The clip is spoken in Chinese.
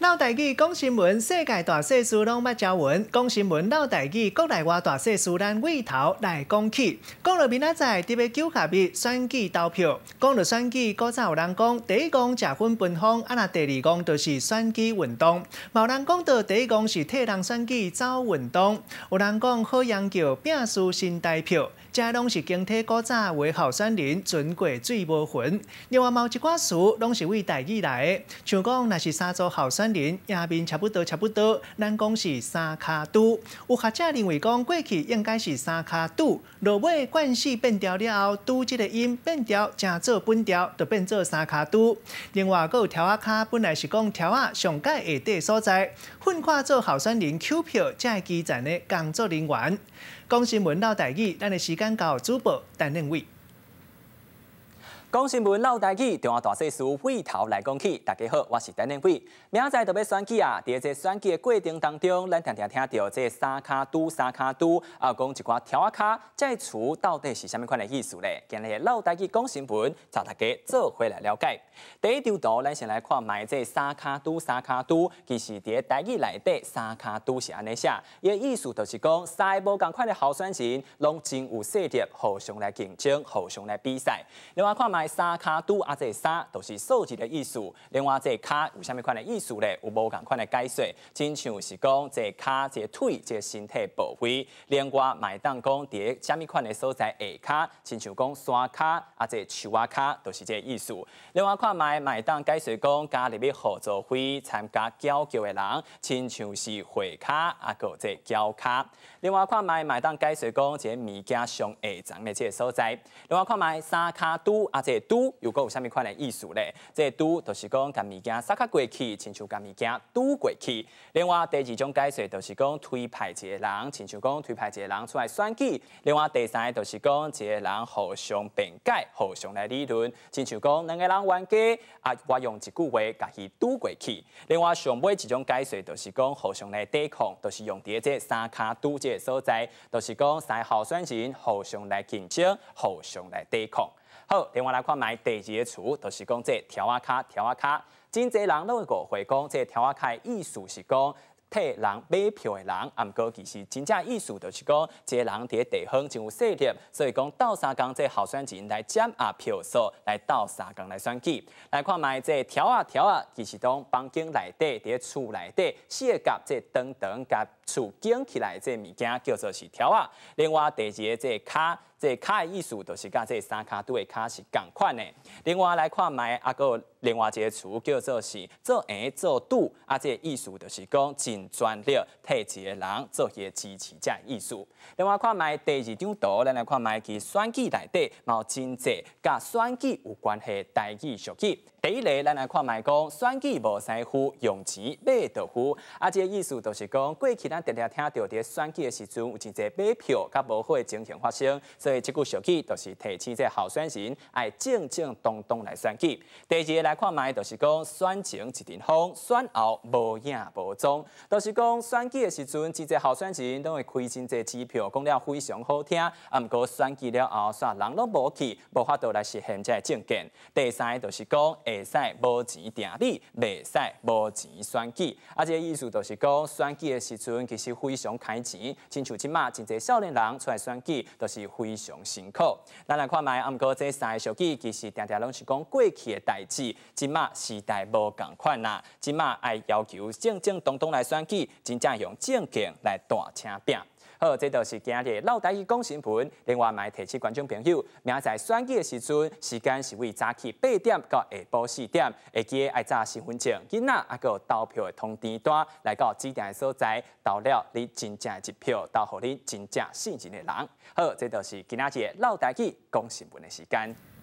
老台语讲新闻，世界大小事拢捌教闻。讲新闻老台语，国内外大小事咱尾头来讲起。讲到明仔载伫要9合日选举投票，讲到选举，古早有人讲第一讲食粉分封，那第二讲就是选举运动。有人讲到第一讲是替人选举走运动，有人讲好洋叫摒输新台票。这拢是经体古早为候选人存过水无痕。另外，有一寡词拢是为台语来的，像讲若是三组候选人赢面差不多，咱讲是三卡拄。有学者认为讲过去应该是三卡拄，落尾惯势变调了后，拄这个音变调，正做本调，就变做三卡拄。另外，还有条仔卡本来是讲条仔上界下底所在，混化做候选人 Q 票才会基层的工作人员。讲新闻老台语，咱的时间交主播陈任伟。讲新闻老台语，中华大小事尾头来讲起。大家好，我是陈任伟。明仔载就要选举啊！伫这选举的过程当中，咱常常听到这三卡拄、讲一寡条仔卡，这词到底是啥物款的意思咧？今日老台语讲新闻，找大家做回来了解。第一张图，咱先来看卖这三卡拄，其实伫台语内底，三卡拄是安尼写，伊的意思就是讲，三个无共款的候选人，拢真有势力，互相来竞争，互相来比赛。另外看卖。三卡拄啊，这三都是数字的意思。另外，这卡有啥物款的意思咧？有无共款的解说？亲像是讲这卡、这腿、这身体部位。另外，买当讲伫啥物款的所在下卡，亲像讲山卡啊，这树仔卡都是这意思。另外，看买当解说讲加入要合作会参加交叫的人，亲像是会卡啊，个这交卡。另外，看买当解说讲这物件上下层的这所在。另外，看三卡拄啊，这拄又有啥物款的意思咧？这拄就是讲甲物件撒卡过去，亲像甲物件拄过去。另外第二种解说就是讲推派一个人，亲像讲推派一个人出来选举。另外第三个就是讲一个人互相辩解，互相来理论，亲像讲两个人冤家啊，我用一句话甲伊拄过去。另外上尾一种解说就是讲互相来对抗，就是用伫这三卡拄这个所在，就是讲三个候选人互相来竞争，互相来对抗。好，另外来看卖第二个词，就是讲这条仔卡，真侪人都会误会讲这条仔卡的意思是讲替人买票的人，啊，毋过其实真正意思就是讲，这个人伫地方真有势力，所以讲斗相共这候选人来占压票数，来斗相共来选举。来看卖这条仔，其实当房间内底伫厝内底四甲这长甲厝建起来这物件叫做是条仔。另外第二个这卡。这卡的意思就是甲这三卡拄的卡是共款的。另外来看卖，个另外一个词叫做是做圆做拄，啊，这意思就是讲尽全力替一个人做伊的支持者意思。另外看卖第二张图，咱来看卖其选举内底有真济甲选举有关系台语俗语。第一个，咱来看卖讲选举无使付，用钱买就付。啊，这个意思就是讲过去咱常常听到伫选举的时阵有真济买票甲无好的情形发生，所以这句俗语就是提醒这候选人爱正当当来选举。第二个来看卖，就是讲选前一阵风，选后无影无踪，就是讲选举的时阵，真济候选人都会开真济支票，讲了非常好听。啊，毋过选举了后，煞人拢无去，无法度来实现这政见。第三个就是讲。会使无钱定理，袂使无钱选举。啊，这个意思就是讲，选举的时阵其实非常开钱，亲像即马真侪少年人出来选举，都是非常辛苦。咱来看卖，啊，毋过这三个俗语其实常常拢是讲过去的代志，即马时代无共款啦。即马爱要求正当当来选举，真正用正经来大请拼。好，这就是今日老台语讲新闻。另外，嘛提醒观众朋友，明仔选举的时阵，时间是为早起8点到下晡4点，会记得爱查身份证、囡仔啊个投票的通知单，来到指定的所在，投了你真正一票，投互你真正信任的人。好，这就是今仔日老台语讲新闻的时间。